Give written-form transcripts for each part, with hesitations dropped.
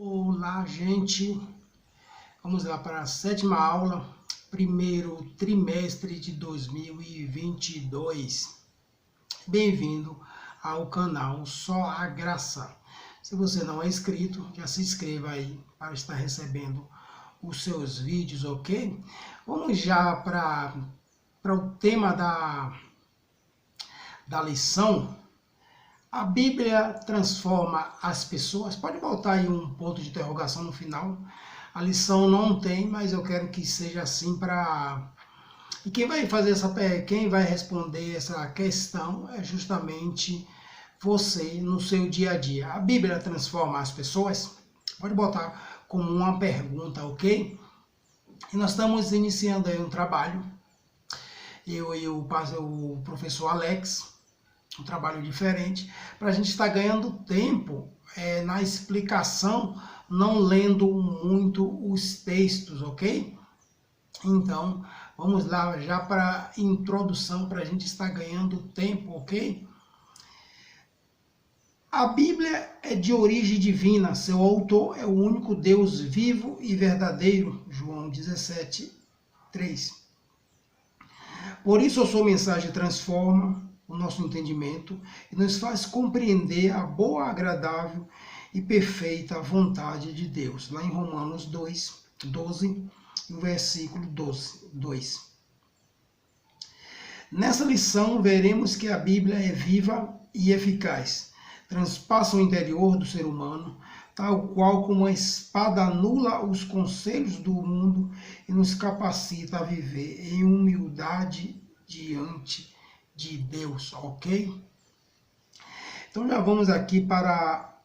Olá, gente. Vamos lá para a sétima aula, primeiro trimestre de 2022. Bem-vindo ao canal Só a Graça. Se você não é inscrito, já se inscreva aí para estar recebendo os seus vídeos, ok? Vamos já para o tema da lição. A Bíblia transforma as pessoas. Pode botar aí um ponto de interrogação no final. A lição não tem, mas eu quero que seja assim para... E quem vai responder essa questão é justamente você no seu dia a dia. A Bíblia transforma as pessoas? Pode botar como uma pergunta, ok? E nós estamos iniciando aí um trabalho. Eu e o professor Alex, um trabalho diferente, para a gente estar ganhando tempo na explicação, não lendo muito os textos, ok? Então, vamos lá já para a introdução, para a gente estar ganhando tempo, ok? A Bíblia é de origem divina, seu autor é o único Deus vivo e verdadeiro, João 17:3. Por isso a sua mensagem transforma o nosso entendimento e nos faz compreender a boa, agradável e perfeita vontade de Deus. Lá em Romanos 2:12, no versículo 2. Nessa lição, veremos que a Bíblia é viva e eficaz. Transpassa o interior do ser humano, tal qual como uma espada anula os conselhos do mundo e nos capacita a viver em humildade diante de Deus, ok? Então já vamos aqui para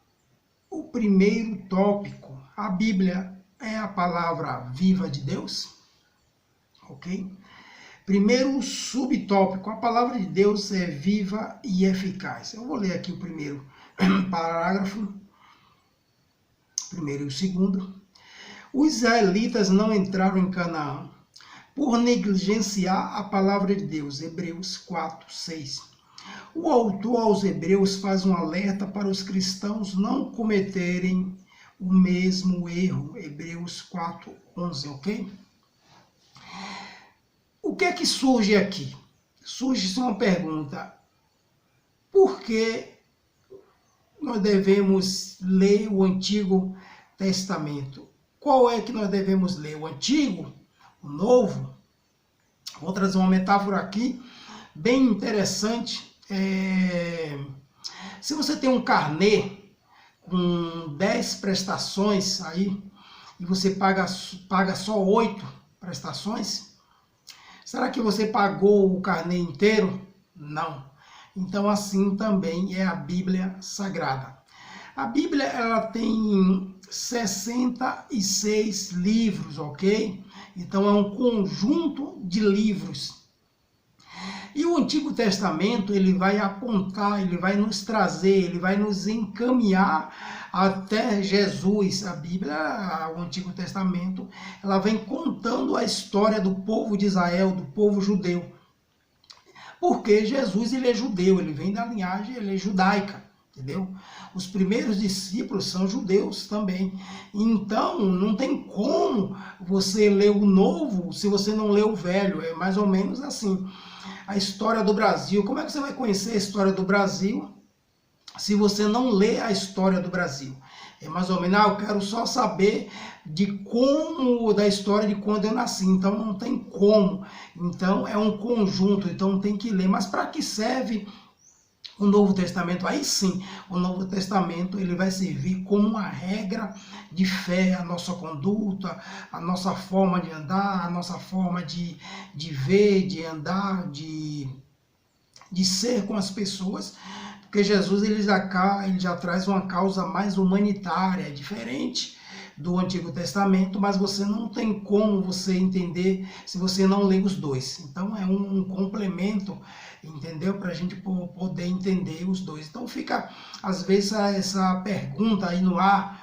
o primeiro tópico. A Bíblia é a palavra viva de Deus, ok? Primeiro subtópico, a palavra de Deus é viva e eficaz. Eu vou ler aqui o primeiro parágrafo, primeiro e o segundo. Os israelitas não entraram em Canaã por negligenciar a palavra de Deus, Hebreus 4:6. O autor aos Hebreus faz um alerta para os cristãos não cometerem o mesmo erro, Hebreus 4:11, ok? O que é que surge aqui? Surge uma pergunta: por que nós devemos ler o Antigo Testamento? Qual é que nós devemos ler? O Antigo? O Novo? Vou trazer uma metáfora aqui bem interessante. Se você tem um carnê com 10 prestações aí e você paga só 8 prestações, será que você pagou o carnê inteiro? Não. Então assim também é a Bíblia Sagrada. A Bíblia ela tem 66 livros, ok? Então é um conjunto de livros. E o Antigo Testamento, ele vai apontar, ele vai nos trazer, ele vai nos encaminhar até Jesus. A Bíblia, o Antigo Testamento, ela vem contando a história do povo de Israel, do povo judeu. Porque Jesus, ele é judeu, ele vem da linhagem, ele é judaica. Entendeu? Os primeiros discípulos são judeus também. Então, não tem como você ler o novo se você não ler o velho. É mais ou menos assim. A história do Brasil. Como é que você vai conhecer a história do Brasil se você não lê a história do Brasil? É mais ou menos, eu quero só saber da história de quando eu nasci. Então, não tem como. Então, é um conjunto. Então, tem que ler. Mas para que serve o Novo Testamento? Aí sim, o Novo Testamento ele vai servir como uma regra de fé, a nossa conduta, a nossa forma de andar, a nossa forma de ver, de andar, de ser com as pessoas, porque Jesus ele já traz uma causa mais humanitária, diferente do Antigo Testamento, mas você não tem como você entender se você não lê os dois. Então é um complemento, entendeu? Para a gente poder entender os dois. Então fica, às vezes, essa pergunta aí no ar,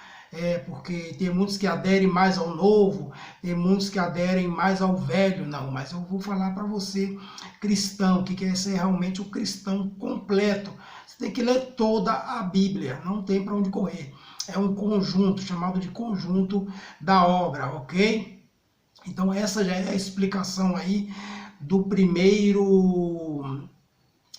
porque tem muitos que aderem mais ao novo, tem muitos que aderem mais ao velho. Não, mas eu vou falar para você, cristão, que quer ser realmente o cristão completo. Você tem que ler toda a Bíblia, não tem para onde correr. é um conjunto, chamado de conjunto da obra, ok? Então essa já é a explicação aí do primeiro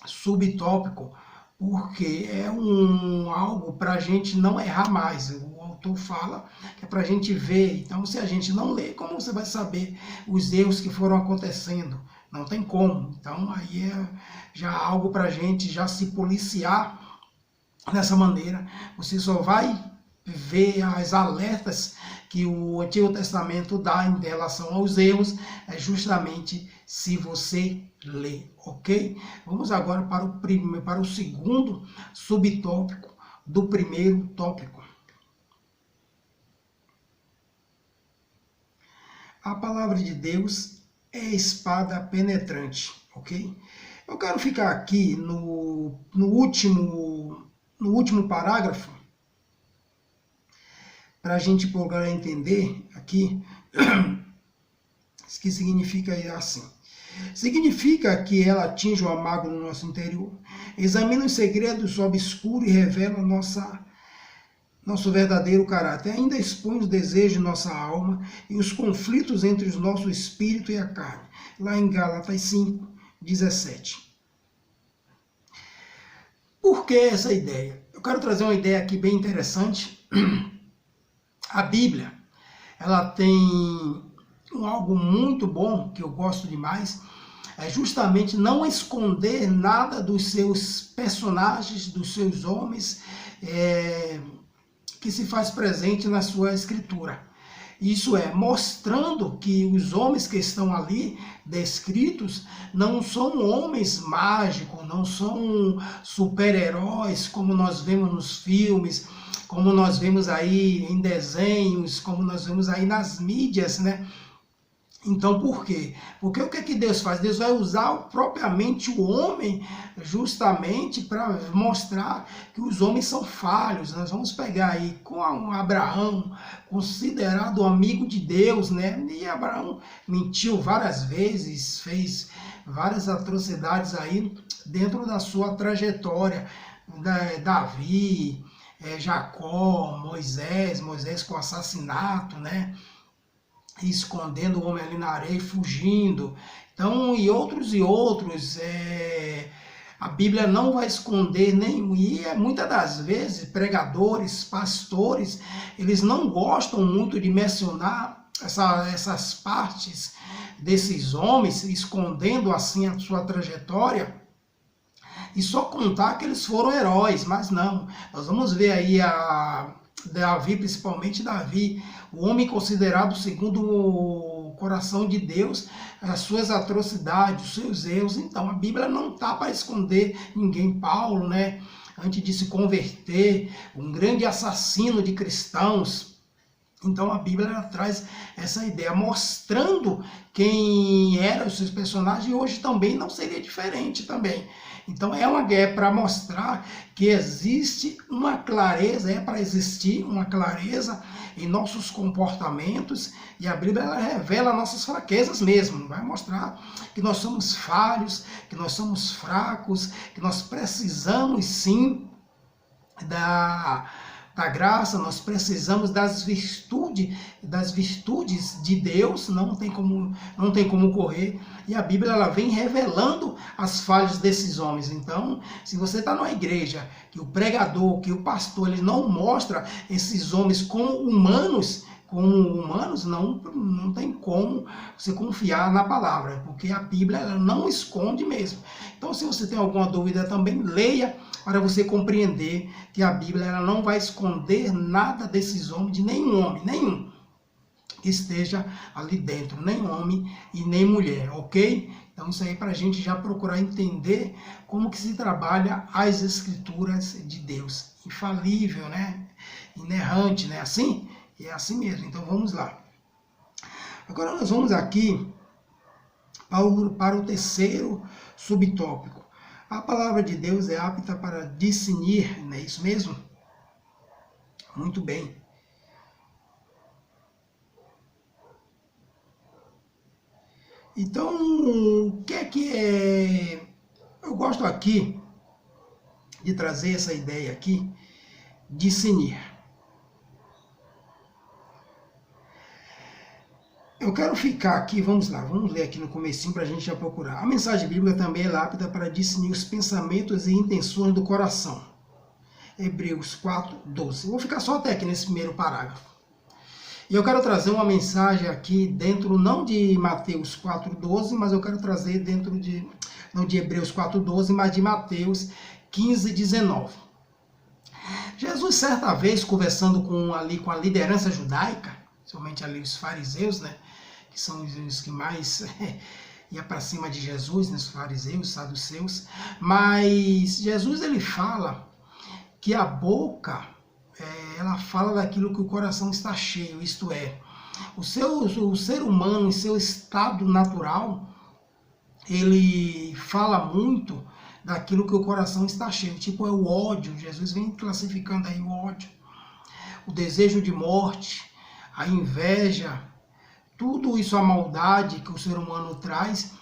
subtópico, porque é algo para a gente não errar mais. O autor fala que é para a gente ver. Então, se a gente não lê, como você vai saber os erros que foram acontecendo? Não tem como. Então, aí é já algo para a gente já se policiar dessa maneira. Você só vai ver as alertas que o Antigo Testamento dá em relação aos erros, é justamente se você lê, ok? Vamos agora para o segundo subtópico do primeiro tópico. A palavra de Deus é espada penetrante, ok? Eu quero ficar aqui no último parágrafo, para a gente procurar entender aqui, que significa assim. Significa que ela atinge o amargo no nosso interior, examina os segredos obscuros e revela nosso verdadeiro caráter. Ainda expõe os desejos de nossa alma e os conflitos entre o nosso espírito e a carne. Lá em Gálatas 5, 17. Por que essa ideia? Eu quero trazer uma ideia aqui bem interessante. A Bíblia, ela tem algo muito bom, que eu gosto demais, é justamente não esconder nada dos seus personagens, dos seus homens, que se faz presente na sua escritura. Isso é, mostrando que os homens que estão ali descritos não são homens mágicos, não são super-heróis como nós vemos nos filmes, como nós vemos aí em desenhos, como nós vemos aí nas mídias, né? Então, por quê? Porque o que é que Deus faz? Deus vai usar propriamente o homem justamente para mostrar que os homens são falhos. Nós vamos pegar aí com Abraão, considerado amigo de Deus, né? E Abraão mentiu várias vezes, fez várias atrocidades aí dentro da sua trajetória. Davi, Jacó, Moisés com assassinato, né? Escondendo o homem ali na areia e fugindo. Então, e outros. A Bíblia não vai esconder nenhum. E muitas das vezes, pregadores, pastores, eles não gostam muito de mencionar essas partes desses homens, escondendo assim a sua trajetória, e só contar que eles foram heróis, mas não. Nós vamos ver aí Davi, principalmente Davi, o homem considerado segundo o coração de Deus, as suas atrocidades, os seus erros. Então a Bíblia não está para esconder ninguém. Paulo, né, antes de se converter, um grande assassino de cristãos. Então a Bíblia ela traz essa ideia, mostrando quem eram os seus personagens, e hoje também não seria diferente também. Então é uma guerra para mostrar que existe uma clareza, para existir uma clareza em nossos comportamentos, e a Bíblia ela revela nossas fraquezas mesmo, vai mostrar que nós somos falhos, que nós somos fracos, que nós precisamos sim da graça, nós precisamos das virtudes de Deus, não tem como correr, e a Bíblia ela vem revelando as falhas desses homens. Então, se você está numa igreja, que o pregador, que o pastor, ele não mostra esses homens como humanos, não tem como você confiar na palavra, porque a Bíblia ela não esconde mesmo. Então, se você tem alguma dúvida também, leia, para você compreender que a Bíblia ela não vai esconder nada desses homens, de nenhum que esteja ali dentro, nem homem e nem mulher, ok? Então isso aí para a gente já procurar entender como que se trabalha as Escrituras de Deus. Infalível, né? Inerrante, né? Assim? É assim mesmo. Então vamos lá. Agora nós vamos aqui para o terceiro subtópico. A palavra de Deus é apta para discernir, não é isso mesmo? Muito bem. Então, o que é... Eu gosto aqui de trazer essa ideia aqui, discernir. Eu quero ficar aqui, vamos lá, vamos ler aqui no comecinho para a gente já procurar. A mensagem bíblica também é apta para discernir os pensamentos e intenções do coração. Hebreus 4:12. Vou ficar só até aqui nesse primeiro parágrafo. E eu quero trazer uma mensagem aqui dentro, não de Mateus 4:12, mas eu quero trazer dentro de, não de Hebreus 4:12, mas de Mateus 15:19. Jesus, certa vez, conversando com a liderança judaica, somente ali os fariseus, né, que são os que mais ia para cima de Jesus, né, os fariseus, os saduceus, mas Jesus ele fala que a boca, ela fala daquilo que o coração está cheio, isto é, o ser humano em seu estado natural, ele fala muito daquilo que o coração está cheio, tipo é o ódio, Jesus vem classificando aí o ódio, o desejo de morte, a inveja, tudo isso, a maldade que o ser humano traz.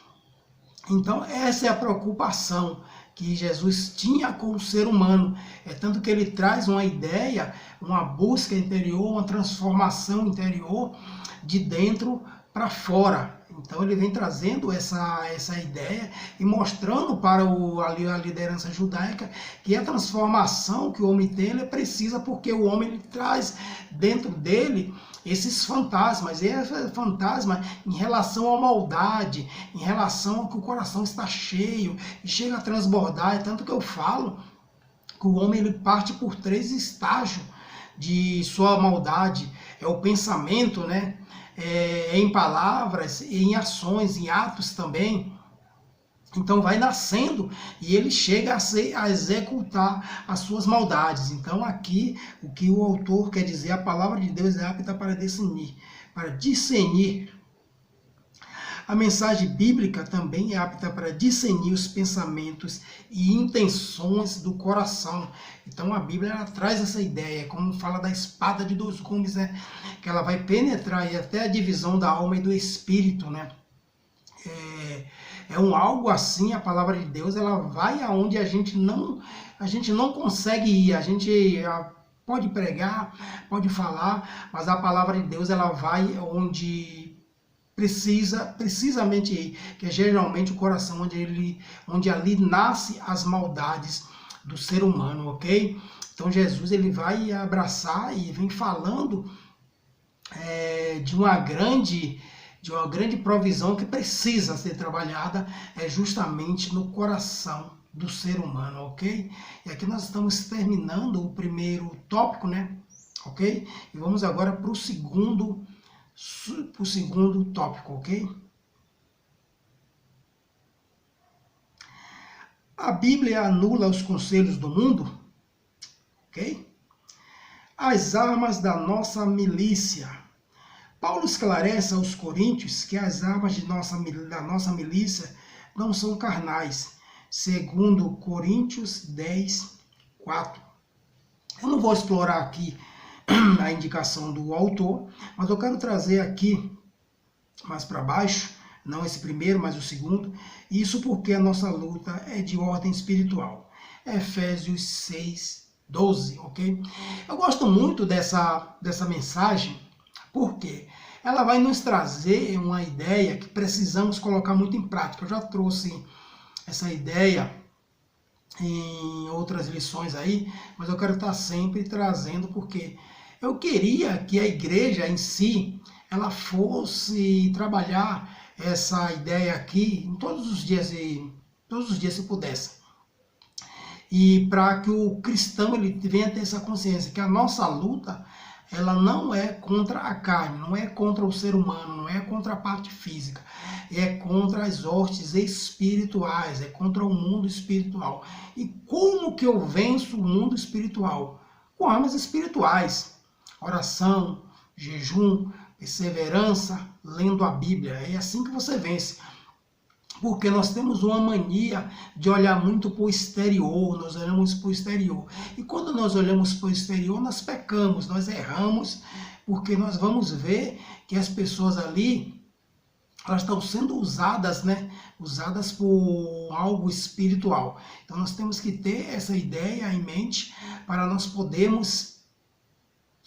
Então essa é a preocupação que Jesus tinha com o ser humano. É tanto que ele traz uma ideia, uma busca interior, uma transformação interior de dentro para fora. Então ele vem trazendo essa ideia e mostrando para a liderança judaica que a transformação que o homem tem, ele precisa, porque o homem ele traz dentro dele esses fantasmas, e esse fantasma em relação à maldade, em relação ao que o coração está cheio e chega a transbordar. É tanto que eu falo que o homem ele parte por 3 estágios de sua maldade. É o pensamento, né? Em palavras, em ações, em atos também. Então vai nascendo e ele chega a executar as suas maldades. Então aqui o que o autor quer dizer, a palavra de Deus é apta para discernir. A mensagem bíblica também é apta para discernir os pensamentos e intenções do coração. Então a Bíblia ela traz essa ideia, como fala da espada de 2 gumes, né? Que ela vai penetrar até a divisão da alma e do espírito, né? É algo assim, a palavra de Deus, ela vai aonde a gente não consegue ir. A gente pode pregar, pode falar, mas a palavra de Deus, ela vai onde precisamente ir, que é geralmente o coração onde ali nasce as maldades do ser humano, ok? Então Jesus ele vai abraçar e vem falando de uma grande provisão que precisa ser trabalhada justamente no coração do ser humano, ok? E aqui nós estamos terminando o primeiro tópico, né? Ok? E vamos agora para o segundo tópico, ok? A Bíblia anula os conselhos do mundo, ok? As armas da nossa milícia. Paulo esclarece aos coríntios que as armas da nossa milícia não são carnais, segundo Coríntios 10:4. Eu não vou explorar aqui a indicação do autor, mas eu quero trazer aqui mais para baixo, não esse primeiro, mas o segundo, isso porque a nossa luta é de ordem espiritual. Efésios 6:12, ok? Eu gosto muito dessa mensagem, porque ela vai nos trazer uma ideia que precisamos colocar muito em prática. Eu já trouxe essa ideia em outras lições aí, mas eu quero estar sempre trazendo, porque eu queria que a igreja em si, ela fosse trabalhar essa ideia aqui em todos os dias se pudesse. E para que o cristão ele venha ter essa consciência que a nossa luta ela não é contra a carne, não é contra o ser humano, não é contra a parte física, é contra as hostes espirituais, é contra o mundo espiritual. E como que eu venço o mundo espiritual? Com armas espirituais, oração, jejum, perseverança, lendo a Bíblia. É assim que você vence. Porque nós temos uma mania de olhar muito para o exterior, nós olhamos para o exterior. E quando nós olhamos para o exterior, nós pecamos, nós erramos, porque nós vamos ver que as pessoas ali, elas estão sendo usadas, né? Usadas por algo espiritual. Então nós temos que ter essa ideia em mente para nós podermos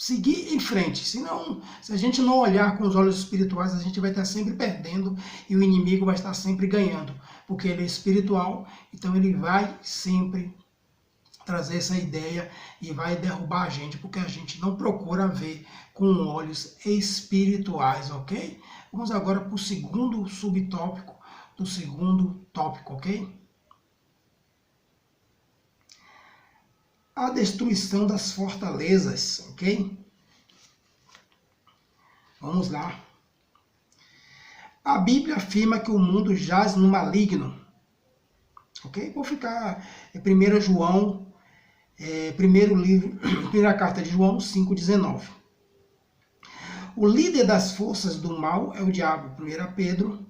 seguir em frente. Senão, se a gente não olhar com os olhos espirituais, a gente vai estar sempre perdendo e o inimigo vai estar sempre ganhando, porque ele é espiritual, então ele vai sempre trazer essa ideia e vai derrubar a gente, porque a gente não procura ver com olhos espirituais, ok? Vamos agora para o segundo subtópico do segundo tópico, ok? A destruição das fortalezas, ok? Vamos lá. A Bíblia afirma que o mundo jaz no maligno, ok? Vou ficar em 1 João, primeira carta de João 5,19. O líder das forças do mal é o diabo, 1 Pedro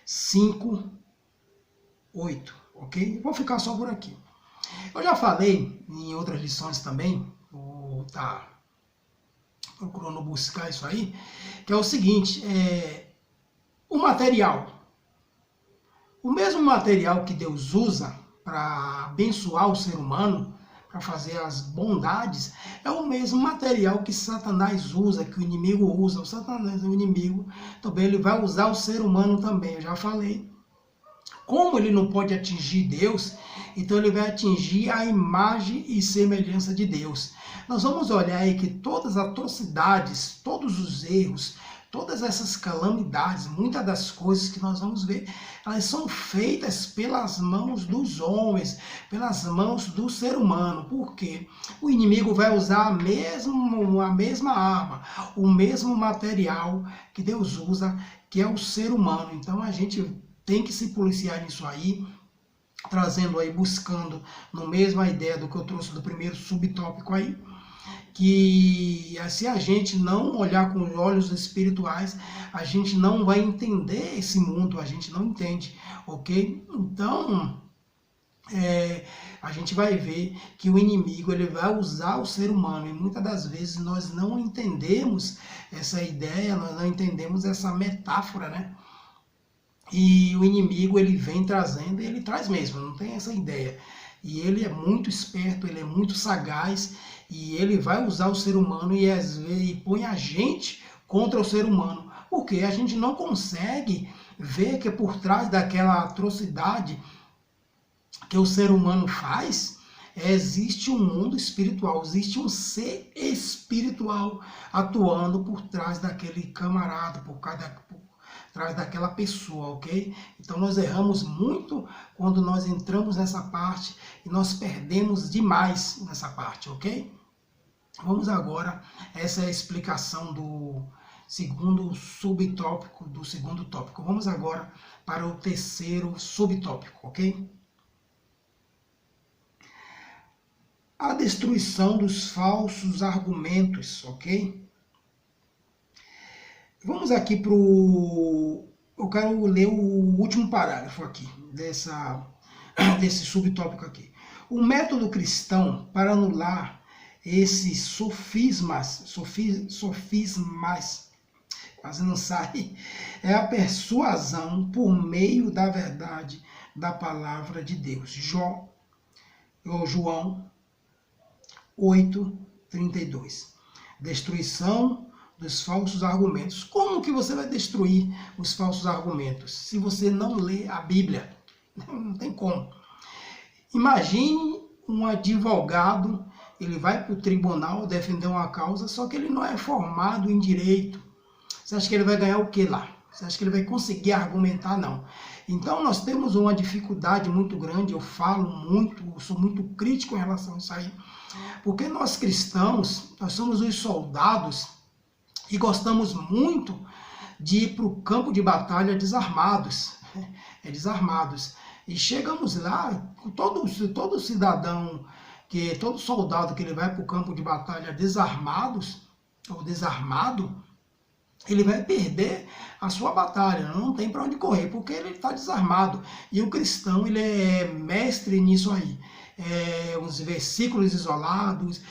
5:8, ok? Vou ficar só por aqui. Eu já falei em outras lições também, vou estar procurando buscar isso aí, que é o seguinte, o material. O mesmo material que Deus usa para abençoar o ser humano, para fazer as bondades, é o mesmo material que Satanás usa, que o inimigo usa. O Satanás, o inimigo, também ele vai usar o ser humano também, eu já falei. Como ele não pode atingir Deus, então ele vai atingir a imagem e semelhança de Deus. Nós vamos olhar aí que todas as atrocidades, todos os erros, todas essas calamidades, muitas das coisas que nós vamos ver, elas são feitas pelas mãos dos homens, pelas mãos do ser humano. Por quê? O inimigo vai usar a mesma arma, o mesmo material que Deus usa, que é o ser humano. Então a gente tem que se policiar nisso aí, trazendo aí, buscando na mesma ideia do que eu trouxe do primeiro subtópico aí, que se a gente não olhar com os olhos espirituais, a gente não vai entender esse mundo, a gente não entende, ok? Então, a gente vai ver que o inimigo ele vai usar o ser humano, e muitas das vezes nós não entendemos essa ideia, nós não entendemos essa metáfora, né? E o inimigo ele vem trazendo, e ele traz mesmo, não tem essa ideia. E ele é muito esperto, ele é muito sagaz, e ele vai usar o ser humano e às vezes põe a gente contra o ser humano, porque a gente não consegue ver que por trás daquela atrocidade que o ser humano faz, existe um mundo espiritual, existe um ser espiritual atuando por trás daquele camarada, por trás daquela pessoa, ok? Então nós erramos muito quando nós entramos nessa parte e nós perdemos demais nessa parte, ok? Vamos agora, essa é a explicação do segundo subtópico, do segundo tópico. Vamos agora para o terceiro subtópico, ok? A destruição dos falsos argumentos, ok? Vamos aqui para o... Eu quero ler o último parágrafo aqui, desse subtópico aqui. O método cristão para anular esses sofismas, quase não sai, é a persuasão por meio da verdade da palavra de Deus. João 8:32. Destruição dos falsos argumentos. Como que você vai destruir os falsos argumentos? Se você não lê a Bíblia. Não tem como. Imagine um advogado, ele vai para o tribunal defender uma causa, só que ele não é formado em direito. Você acha que ele vai ganhar o que lá? Você acha que ele vai conseguir argumentar? Não. Então nós temos uma dificuldade muito grande, eu falo muito, eu sou muito crítico em relação a isso aí, porque nós cristãos, nós somos os soldados e gostamos muito de ir para o campo de batalha desarmados, desarmados. E chegamos lá, todo cidadão, todo soldado que ele vai para o campo de batalha desarmados, ou desarmado, ele vai perder a sua batalha, não tem para onde correr, porque ele está desarmado. E o cristão, ele é mestre nisso aí. Uns versículos isolados,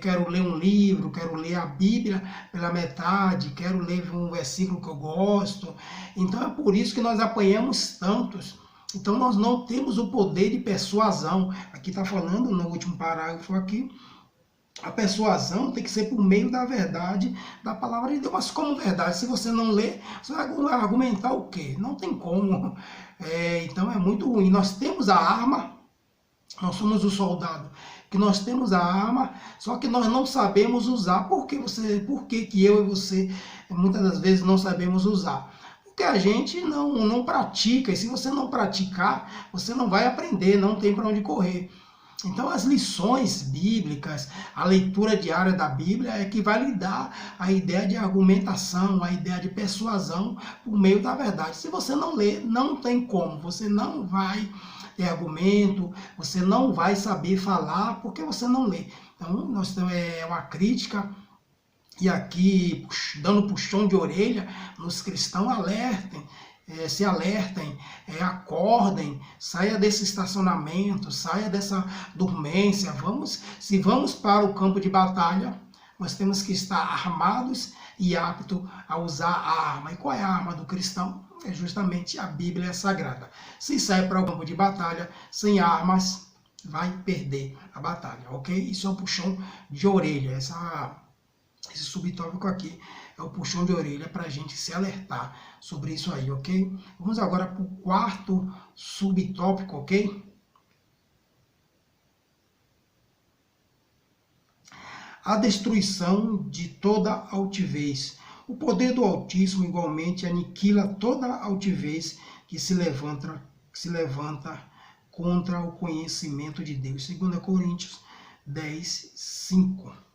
quero ler um livro, quero ler a Bíblia pela metade, quero ler um versículo que eu gosto. Então é por isso que nós apanhamos tantos. Então nós não temos o poder de persuasão. Aqui está falando no último parágrafo aqui, A persuasão tem que ser por meio da verdade, da palavra de Deus. Mas como verdade? Se você não lê, você vai argumentar o quê? Não tem como. Então é muito ruim. Nós temos a arma, nós somos o soldado, que nós temos a arma, só que nós não sabemos usar. Por que eu e você muitas das vezes não sabemos usar? Porque a gente não pratica, e se você não praticar, você não vai aprender, não tem para onde correr. Então, as lições bíblicas, a leitura diária da Bíblia é que vai lhe dar a ideia de argumentação, a ideia de persuasão por meio da verdade. Se você não lê, não tem como, você não vai ter argumento, você não vai saber falar porque você não lê. Então, nós temos uma crítica. E aqui, dando puxão de orelha, nos cristãos alertem, se alertem, acordem, saia desse estacionamento, saia dessa dormência. Se vamos para o campo de batalha, nós temos que estar armados e aptos a usar a arma. E qual é a arma do cristão? É justamente a Bíblia Sagrada. Se sai para o campo de batalha sem armas, vai perder a batalha, ok? Isso é um puxão de orelha, esse subtópico aqui é o puxão de orelha para a gente se alertar sobre isso aí, ok? Vamos agora para o quarto subtópico, ok? A destruição de toda altivez. O poder do Altíssimo igualmente aniquila toda altivez que se levanta contra o conhecimento de Deus. 2 Coríntios 10, 5.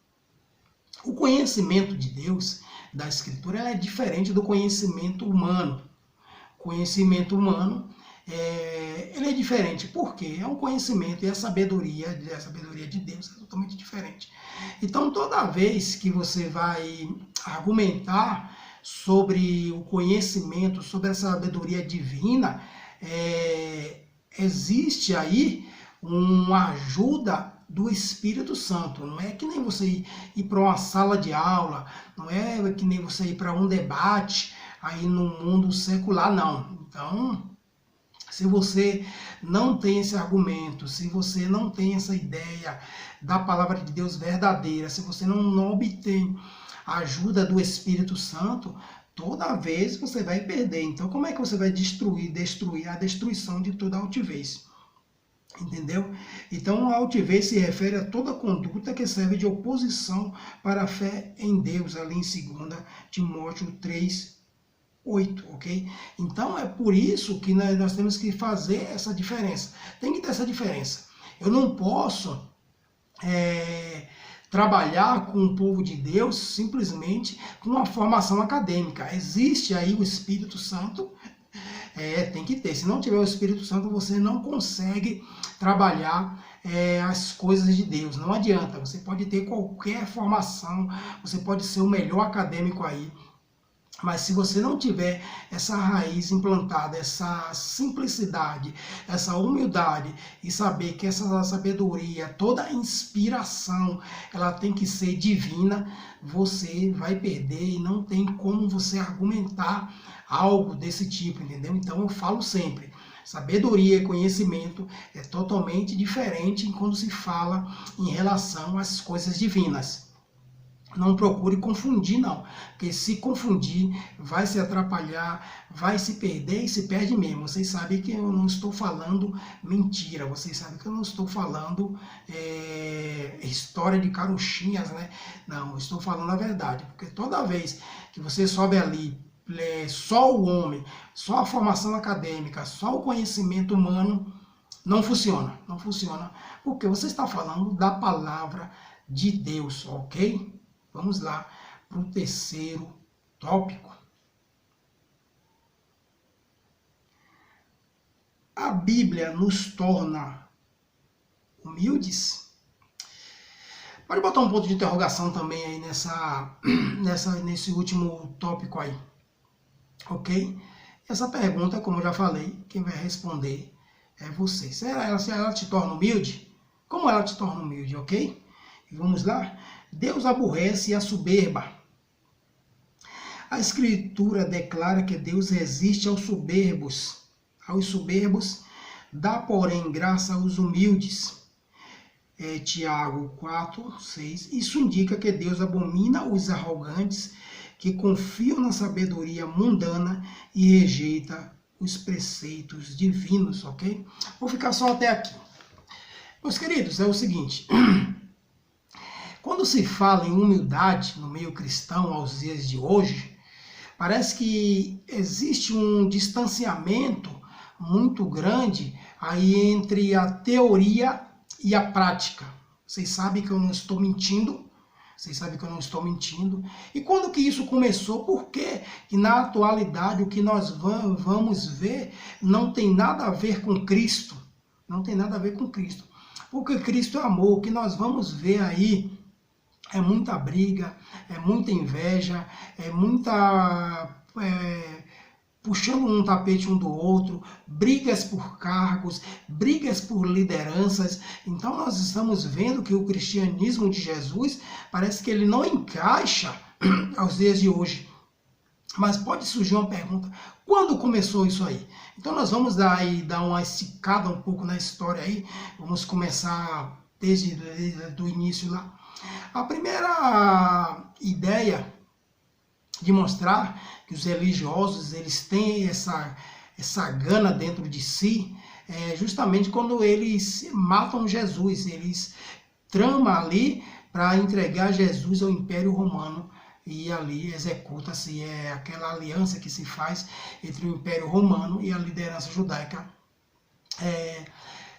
O conhecimento de Deus, da Escritura, é diferente do conhecimento humano. O conhecimento humano, ele é diferente. Por quê? É um conhecimento e a sabedoria de Deus é totalmente diferente. Então, toda vez que você vai argumentar sobre o conhecimento, sobre a sabedoria divina, existe aí uma ajuda do Espírito Santo. Não é que nem você ir para uma sala de aula, não é que nem você ir para um debate aí no mundo secular, não. Então, se você não tem esse argumento, se você não tem essa ideia da palavra de Deus verdadeira, se você não obtém a ajuda do Espírito Santo, toda vez você vai perder. Então, como é que você vai destruir a destruição de toda altivez? Entendeu? Então, a altivez se refere a toda conduta que serve de oposição para a fé em Deus, ali em 2 Timóteo 3, 8, ok? Então, é por isso que nós temos que fazer essa diferença. Tem que ter essa diferença. Eu não posso trabalhar com o povo de Deus simplesmente com uma formação acadêmica. Existe aí o Espírito Santo, tem que ter. Se não tiver o Espírito Santo, você não consegue trabalhar as coisas de Deus. Não adianta. Você pode ter qualquer formação, você pode ser o melhor acadêmico aí, mas se você não tiver essa raiz implantada, essa simplicidade, essa humildade e saber que essa sabedoria, toda inspiração, ela tem que ser divina, você vai perder e não tem como você argumentar algo desse tipo, entendeu? Então eu falo sempre, sabedoria e conhecimento é totalmente diferente quando se fala em relação às coisas divinas. Não procure confundir, não. Porque se confundir, vai se atrapalhar, vai se perder e se perde mesmo. Vocês sabem que eu não estou falando mentira. Vocês sabem que eu não estou falando história de carochinhas, né? Não, eu estou falando a verdade. Porque toda vez que você sobe ali, só o homem, só a formação acadêmica, só o conhecimento humano, não funciona. Não funciona. Porque você está falando da palavra de Deus, ok? Vamos lá para o terceiro tópico. A Bíblia nos torna humildes? Pode botar um ponto de interrogação também aí nesse último tópico aí, ok? Essa pergunta, como eu já falei, quem vai responder é você. Se ela te torna humilde? Como ela te torna humilde, ok? E vamos lá? Deus aborrece a soberba. A Escritura declara que Deus resiste aos soberbos. Aos soberbos, dá, porém, graça aos humildes. Tiago 4, 6. Isso indica que Deus abomina os arrogantes que confiam na sabedoria mundana e rejeita os preceitos divinos, ok? Vou ficar só até aqui. Meus queridos, é o seguinte, quando se fala em humildade no meio cristão aos dias de hoje, parece que existe um distanciamento muito grande aí entre a teoria e a prática. Vocês sabem que eu não estou mentindo. Vocês sabem que eu não estou mentindo. E quando que isso começou? Porque na atualidade o que nós vamos ver não tem nada a ver com Cristo. Não tem nada a ver com Cristo. Porque Cristo é amor. O que nós vamos ver aí é muita briga, é muita inveja, é muita... puxando um tapete um do outro, brigas por cargos, brigas por lideranças. Então nós estamos vendo que o cristianismo de Jesus parece que ele não encaixa aos dias de hoje. Mas pode surgir uma pergunta, quando começou isso aí? Então nós vamos dar uma esticada um pouco na história aí, vamos começar desde o início lá. A primeira ideia de mostrar que os religiosos eles têm essa gana dentro de si, justamente quando eles matam Jesus, eles tramam ali para entregar Jesus ao Império Romano, e ali executa-se aquela aliança que se faz entre o Império Romano e a liderança judaica,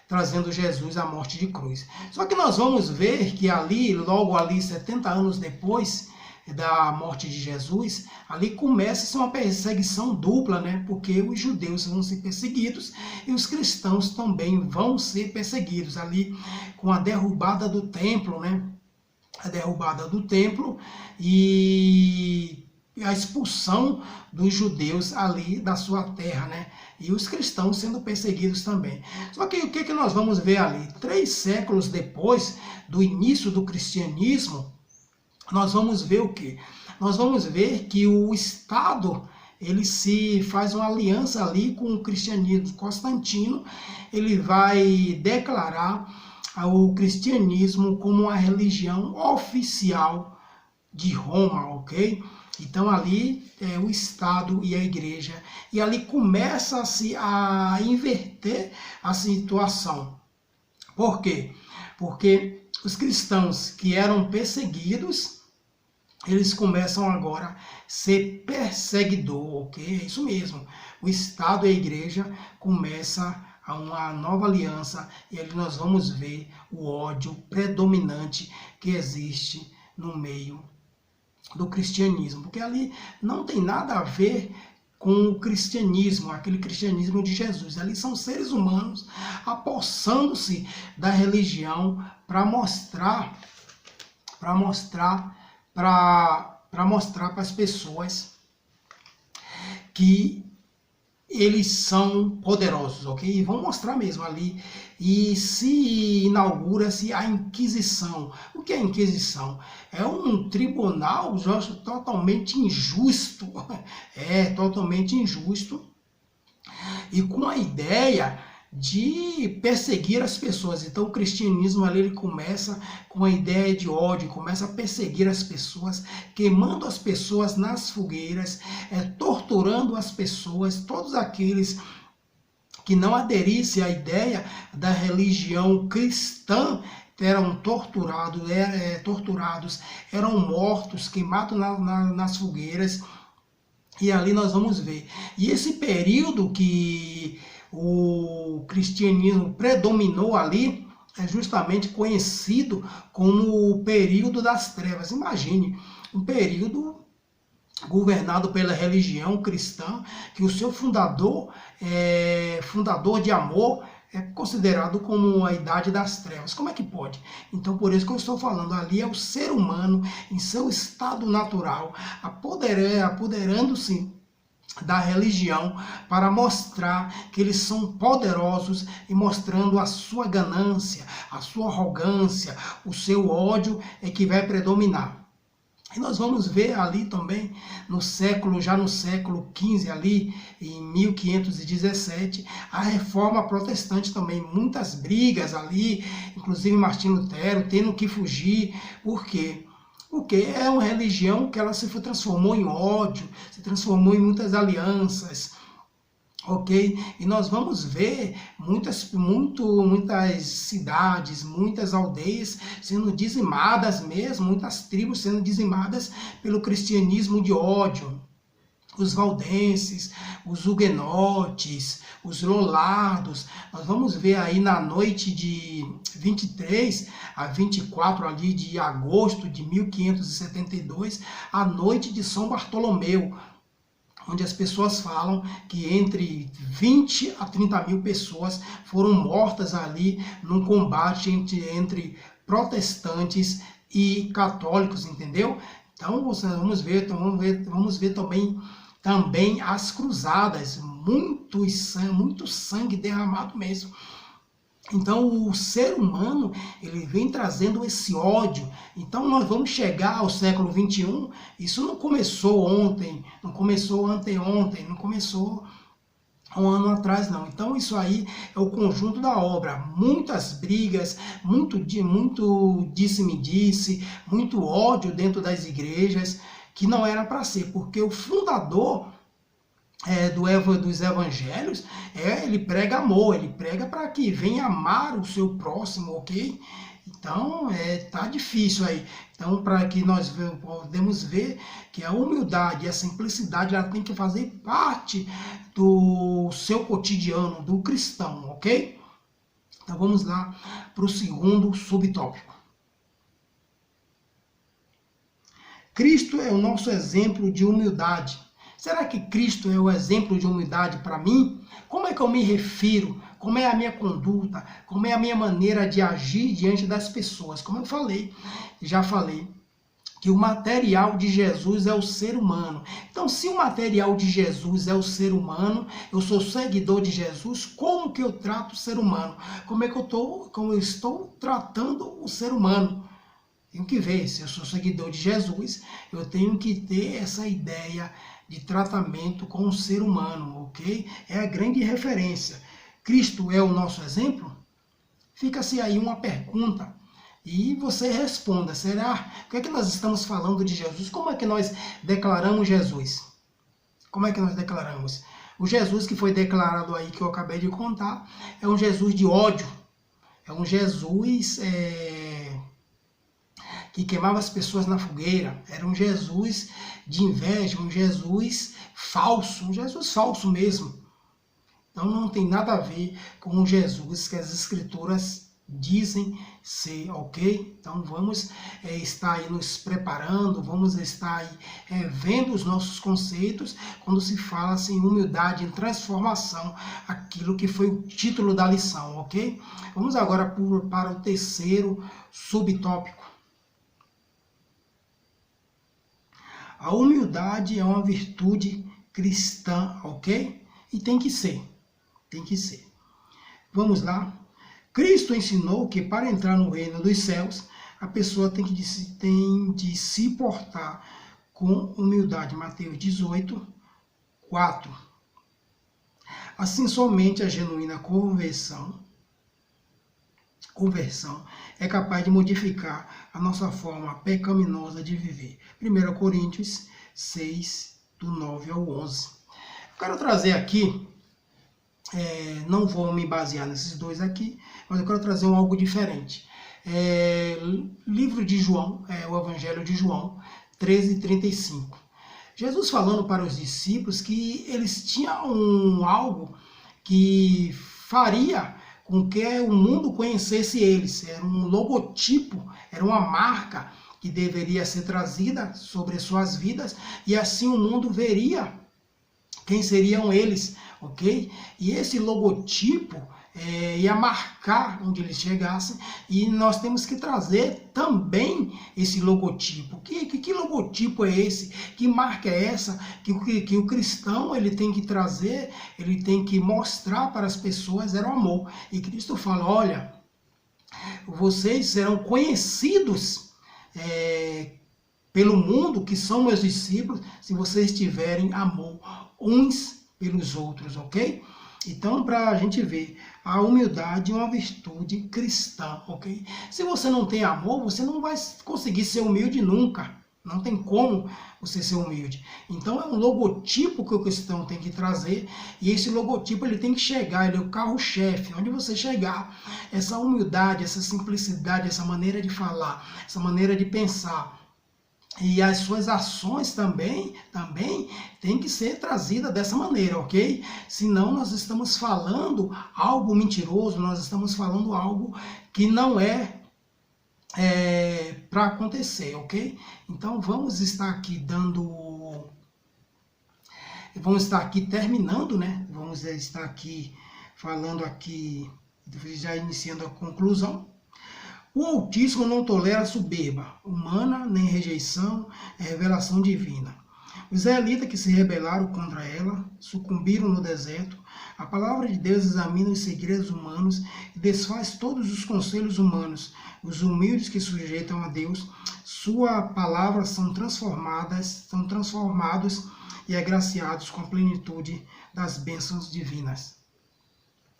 trazendo Jesus à morte de cruz. Só que nós vamos ver que ali, logo ali, 70 anos depois da morte de Jesus, ali começa uma perseguição dupla, né? Porque os judeus vão ser perseguidos e os cristãos também vão ser perseguidos, ali com a derrubada do templo, né? A derrubada do templo e a expulsão dos judeus ali da sua terra, né? E os cristãos sendo perseguidos também. Só que o que nós vamos ver ali? 3 séculos depois do início do cristianismo, nós vamos ver o quê? Nós vamos ver que o Estado, ele se faz uma aliança ali com o cristianismo. Constantino, ele vai declarar o cristianismo como uma religião oficial de Roma, ok? Então ali é o Estado e a igreja. E ali começa-se a inverter a situação. Por quê? Porque os cristãos que eram perseguidos, eles começam agora a ser perseguidor, ok? É isso mesmo. O Estado e a igreja começam a uma nova aliança e ali nós vamos ver o ódio predominante que existe no meio do cristianismo. Porque ali não tem nada a ver com o cristianismo, aquele cristianismo de Jesus. Ali são seres humanos apossando-se da religião para mostrar para as pessoas que eles são poderosos, ok? E vão mostrar mesmo ali. E se inaugura-se a Inquisição. O que é a Inquisição? É um tribunal totalmente injusto. É, totalmente injusto. E com a ideia de perseguir as pessoas. Então o cristianismo ali ele começa com a ideia de ódio, começa a perseguir as pessoas, queimando as pessoas nas fogueiras, torturando as pessoas, todos aqueles que não aderissem à ideia da religião cristã eram torturados, eram mortos, queimados nas fogueiras, e ali nós vamos ver. E esse período que o cristianismo predominou ali é justamente conhecido como o período das trevas. Imagine, um período governado pela religião cristã, que o seu fundador de amor, é considerado como a idade das trevas. Como é que pode? Então, por isso que eu estou falando, ali é o ser humano em seu estado natural, apoderando-se da religião para mostrar que eles são poderosos e mostrando a sua ganância, a sua arrogância, o seu ódio é que vai predominar. E nós vamos ver ali também, já no século XV, ali em 1517, a reforma protestante também, muitas brigas ali, inclusive Martinho Lutero tendo que fugir. Por quê? Porque é uma religião que ela se transformou em ódio, se transformou em muitas alianças, ok? E nós vamos ver muitas cidades, muitas aldeias sendo dizimadas mesmo, muitas tribos sendo dizimadas pelo cristianismo de ódio. Os valdenses, os huguenotes, os lollardos. Nós vamos ver aí na noite de 23 a 24 ali de agosto de 1572, a noite de São Bartolomeu, onde as pessoas falam que entre 20 a 30 mil pessoas foram mortas ali num combate entre protestantes e católicos, entendeu? Então vamos ver também as cruzadas, muito sangue derramado mesmo. Então o ser humano, ele vem trazendo esse ódio. Então nós vamos chegar ao século XXI, isso não começou ontem, não começou anteontem, não começou um ano atrás, não. Então isso aí é o conjunto da obra. Muitas brigas, muito disse-me-disse, muito ódio dentro das igrejas, que não era para ser, porque o fundador dos evangelhos, ele prega amor, ele prega para que venha amar o seu próximo, ok? Então, tá difícil aí. Então, para que nós podemos ver que a humildade e a simplicidade, ela tem que fazer parte do seu cotidiano, do cristão, ok? Então, vamos lá para o segundo subtópico. Cristo é o nosso exemplo de humildade. Será que Cristo é o exemplo de humildade para mim? Como é que eu me refiro? Como é a minha conduta? Como é a minha maneira de agir diante das pessoas? Como eu já falei, que o material de Jesus é o ser humano. Então, se o material de Jesus é o ser humano, eu sou seguidor de Jesus, como que eu trato o ser humano? Como eu estou tratando o ser humano? Tenho que ver, se eu sou seguidor de Jesus, eu tenho que ter essa ideia de tratamento com o ser humano, ok? É a grande referência. Cristo é o nosso exemplo? Fica-se aí uma pergunta e você responda. Será? O que é que nós estamos falando de Jesus? Como é que nós declaramos Jesus? Como é que nós declaramos? O Jesus que foi declarado aí, que eu acabei de contar, é um Jesus de ódio. É um Jesus que queimava as pessoas na fogueira. Era um Jesus de inveja, um Jesus falso mesmo. Então não tem nada a ver com o Jesus que as Escrituras dizem ser, ok? Então vamos estar aí nos preparando, vamos estar aí vendo os nossos conceitos quando se fala assim, em humildade, em transformação, aquilo que foi o título da lição, ok? Vamos agora para o terceiro subtópico. A humildade é uma virtude cristã, ok? E tem que ser. Vamos lá. Cristo ensinou que para entrar no reino dos céus, a pessoa tem de se portar com humildade. Mateus 18, 4. Assim, somente a genuína conversão é capaz de modificar a nossa forma pecaminosa de viver. 1 Coríntios 6, do 9 ao 11. Eu quero trazer aqui, não vou me basear nesses dois aqui, mas eu quero trazer algo diferente. Livro de João, o Evangelho de João, 13:35. Jesus falando para os discípulos que eles tinham algo que faria com que o mundo conhecesse eles. Era um logotipo, era uma marca que deveria ser trazida sobre as suas vidas, e assim o mundo veria quem seriam eles, ok? E esse logotipo ia marcar onde eles chegassem, e nós temos que trazer também esse logotipo. Que logotipo é esse? Que marca é essa que o cristão ele tem que trazer, ele tem que mostrar para as pessoas? Era o amor. E Cristo fala, olha, vocês serão conhecidos pelo mundo, que são meus discípulos, se vocês tiverem amor uns pelos outros, ok? Então, para a gente ver, a humildade é uma virtude cristã, ok? Se você não tem amor, você não vai conseguir ser humilde nunca. Não tem como você ser humilde. Então, é um logotipo que o cristão tem que trazer, e esse logotipo ele tem que chegar, ele é o carro-chefe. Onde você chegar, essa humildade, essa simplicidade, essa maneira de falar, essa maneira de pensar, e as suas ações também tem que ser trazida dessa maneira, ok? Senão nós estamos falando algo mentiroso, nós estamos falando algo que não é para acontecer, ok? Então vamos estar aqui terminando, né? Vamos estar aqui falando aqui, já iniciando a conclusão. O Altíssimo não tolera soberba humana, nem rejeição, revelação divina. Os israelitas que se rebelaram contra ela sucumbiram no deserto. A palavra de Deus examina os segredos humanos e desfaz todos os conselhos humanos. Os humildes que sujeitam a Deus, sua palavra são transformados e agraciados com a plenitude das bênçãos divinas.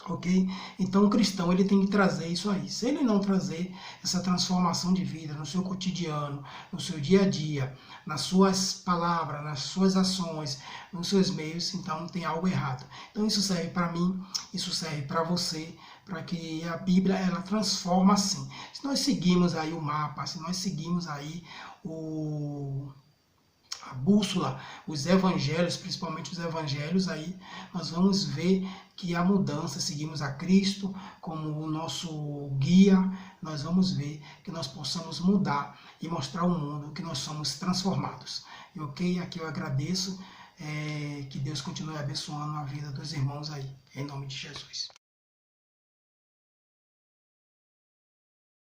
Ok? Então o cristão ele tem que trazer isso aí. Se ele não trazer essa transformação de vida no seu cotidiano, no seu dia a dia, nas suas palavras, nas suas ações, nos seus meios, então tem algo errado. Então isso serve para mim, isso serve para você, para que a Bíblia ela transforma assim. Se nós seguimos aí o mapa, se nós seguimos aí a bússola, os evangelhos, principalmente os evangelhos, aí nós vamos ver que a mudança, seguimos a Cristo como o nosso guia, nós vamos ver que nós possamos mudar e mostrar ao mundo que nós somos transformados. E ok? Aqui eu agradeço, que Deus continue abençoando a vida dos irmãos aí, em nome de Jesus.